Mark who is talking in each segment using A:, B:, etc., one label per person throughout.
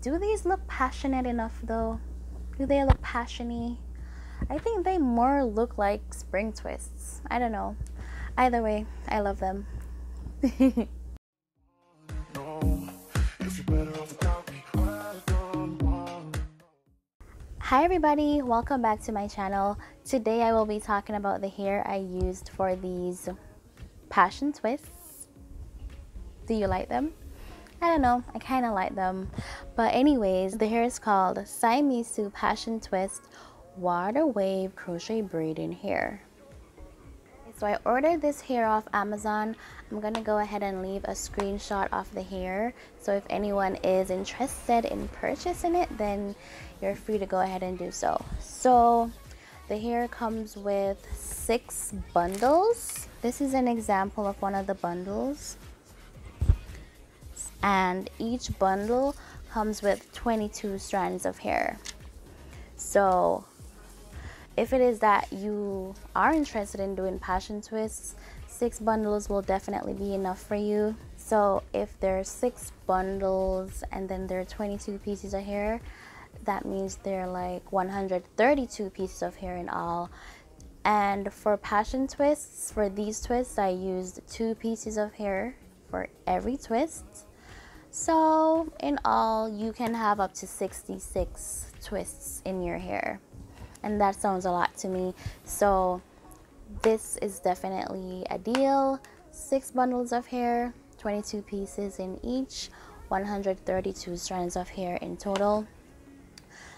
A: Do these look passionate enough though? Do they look passion-y? I think they more look like spring twists. I don't know. Either way, I love them. Hi everybody, welcome back to my channel. Today I will be talking about the hair I used for these passion twists. Do you like them? I don't know, I kind of like them. But anyways, the hair is called Saimisu Passion Twist Water Wave Crochet Braiding Hair. So I ordered this hair off Amazon. I'm gonna go ahead and leave a screenshot of the hair, so if anyone is interested in purchasing it, then you're free to go ahead and do so. So the hair comes with 6 bundles. This is an example of one of the bundles, and each bundle comes with 22 strands of hair. So if it is that you are interested in doing passion twists, 6 bundles will definitely be enough for you. So if there's 6 bundles and then there are 22 pieces of hair, that means there are like 132 pieces of hair in all. And for passion twists, for these twists, I used 2 pieces of hair for every twist. So in all, you can have up to 66 twists in your hair. And that sounds a lot to me. So this is definitely a deal. 6 bundles of hair, 22 pieces in each, 132 strands of hair in total.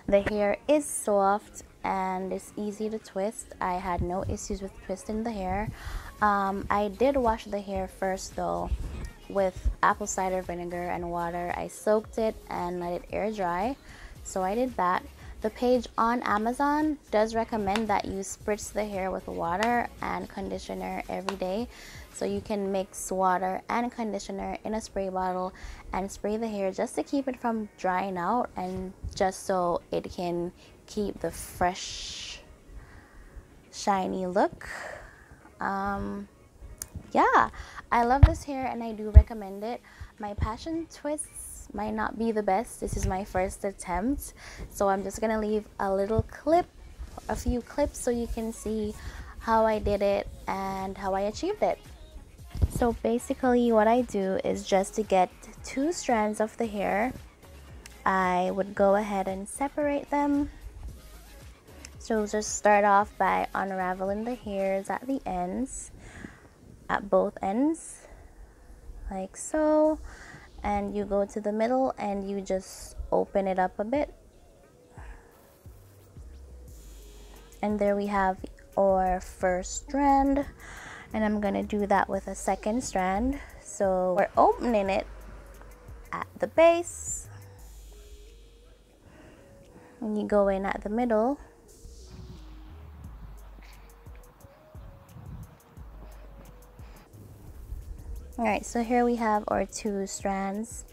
A: The hair is soft and it's easy to twist. I had no issues with twisting the hair. I did wash the hair first though with apple cider vinegar and water. I soaked it and let it air dry. So I did that. The page on Amazon does recommend that you spritz the hair with water and conditioner every day. So you can mix water and conditioner in a spray bottle and spray the hair just to keep it from drying out and just so it can keep the fresh, shiny look. Yeah, I love this hair and I do recommend it. My passion twists might not be the best. This is my first attempt, so I'm just gonna leave a few clips so you can see how I did it and how I achieved it. So basically what I do is, just to get 2 strands of the hair, I would go ahead and separate them. So just start off by unraveling the hairs at the ends, at both ends, like so. And you go to the middle and you just open it up a bit. And there we have our first strand. And I'm gonna do that with a second strand. So we're opening it at the base. And you go in at the middle. Alright, so here we have our 2 strands.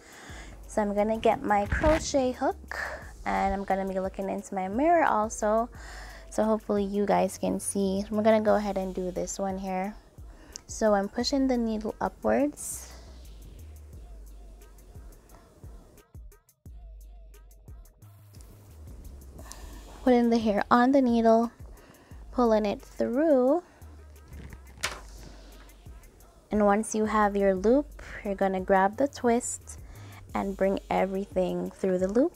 A: So I'm gonna get my crochet hook and I'm gonna be looking into my mirror also, so hopefully you guys can see. I'm gonna go ahead and do this one here. So I'm pushing the needle upwards. Putting the hair on the needle, pulling it through. And once you have your loop, you're gonna grab the twist and bring everything through the loop.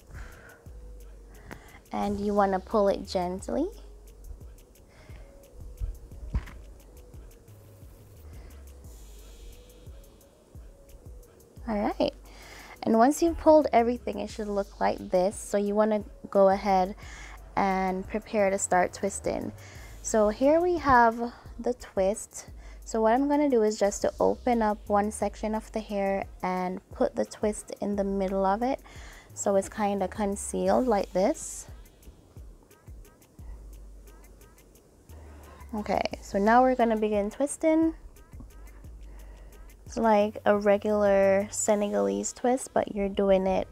A: And you wanna pull it gently. Alright, and once you've pulled everything, it should look like this. So you wanna go ahead and prepare to start twisting. So here we have the twist. So what I'm going to do is just to open up one section of the hair and put the twist in the middle of it, so it's kind of concealed like this. Okay, so now we're going to begin twisting. It's like a regular Senegalese twist, but you're doing it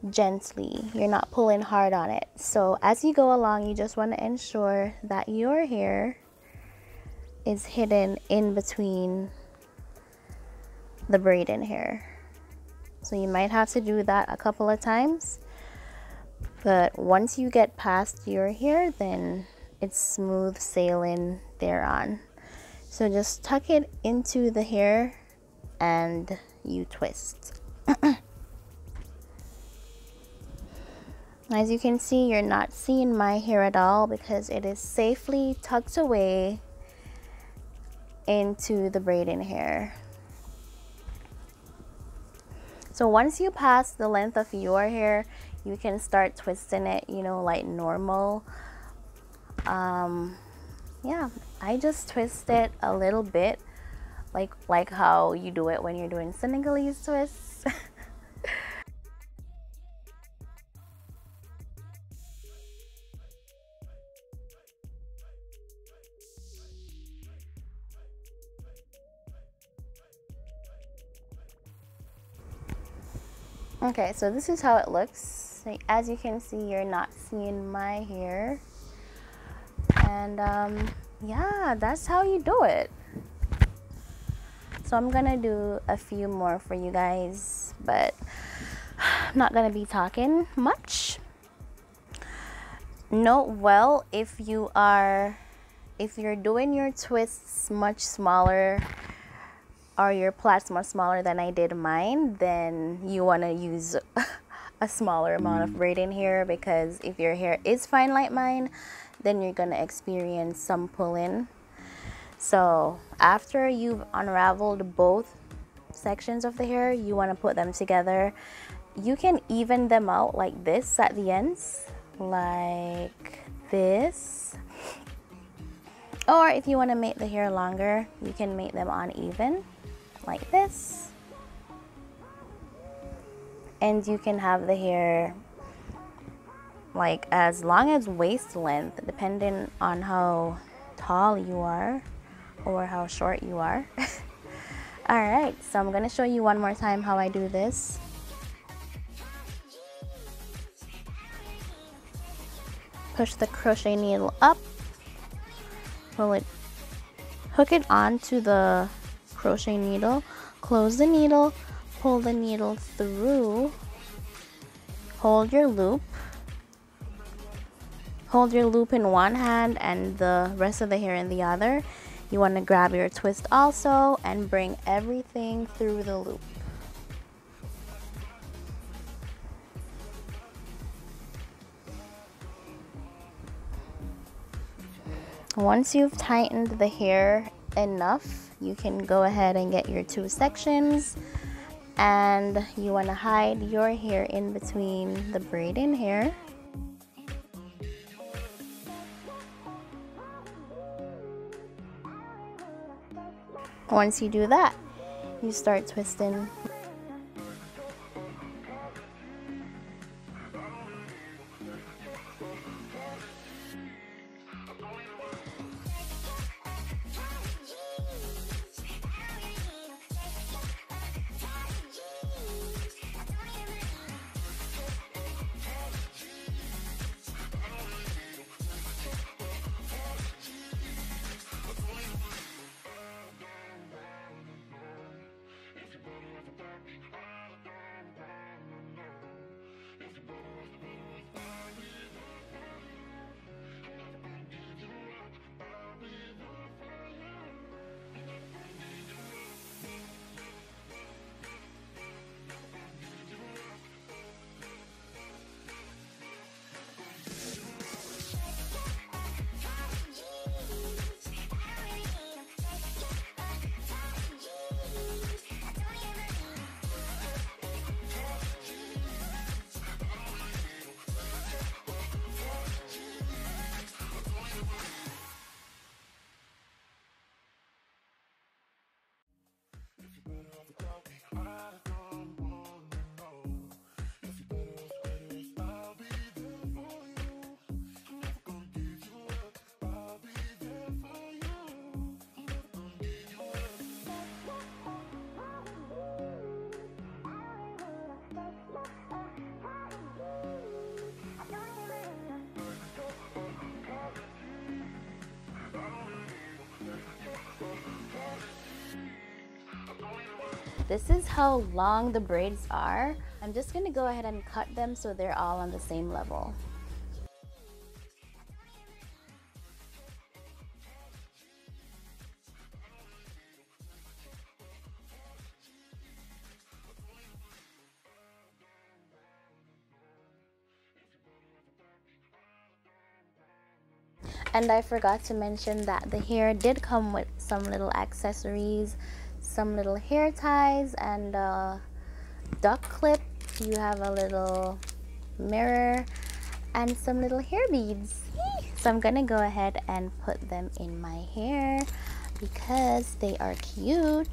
A: gently. You're not pulling hard on it. So as you go along, you just want to ensure that your hair is hidden in between the braiding hair. So you might have to do that a couple of times. But once you get past your hair, then it's smooth sailing thereon. So just tuck it into the hair and you twist. As you can see, you're not seeing my hair at all because it is safely tucked away into the braiding hair. So once you pass the length of your hair, you can start twisting it, you know, like normal. Yeah, I just twist it a little bit, like how you do it when you're doing Senegalese twists. Okay, so this is how it looks. As you can see, you're not seeing my hair. And yeah, that's how you do it. So I'm gonna do a few more for you guys, but I'm not gonna be talking much. Note well, if you're doing your twists much smaller, or your plaits much smaller than I did mine, then you want to use a smaller amount of braiding hair, because if your hair is fine like mine, then you're going to experience some pulling. So after you've unraveled both sections of the hair, you want to put them together. You can even them out like this at the ends, like this. Or if you want to make the hair longer, you can make them uneven like this. And you can have the hair like as long as waist length, depending on how tall you are or how short you are. Alright, so I'm going to show you one more time how I do this. Push the crochet needle up, pull it, hook it onto the crochet needle, close the needle, pull the needle through, hold your loop in one hand and the rest of the hair in the other. You want to grab your twist also and bring everything through the loop. Once you've tightened the hair enough, you can go ahead and get your two sections, and you want to hide your hair in between the braiding hair. Once you do that, you start twisting. this is how long the braids are. I'm just gonna go ahead and cut them so they're all on the same level. And I forgot to mention that the hair did come with some little accessories, some little hair ties, and a duck clip. You have a little mirror and some little hair beads. So I'm gonna go ahead and put them in my hair because they are cute.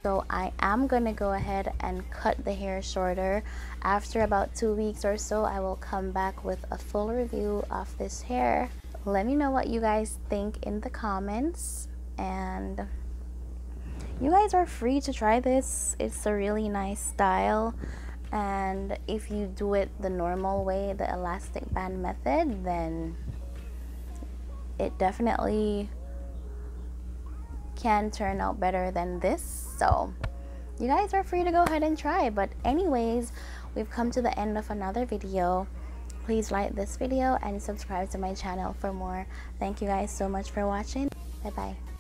A: So I am gonna go ahead and cut the hair shorter. After about 2 weeks or so, I will come back with a full review of this hair. Let me know what you guys think in the comments, and you guys are free to try this. It's a really nice style, and if you do it the normal way, the elastic band method, then it definitely can turn out better than this. So you guys are free to go ahead and try. But anyways, we've come to the end of another video. Please like this video and subscribe to my channel for more. Thank you guys so much for watching. Bye bye.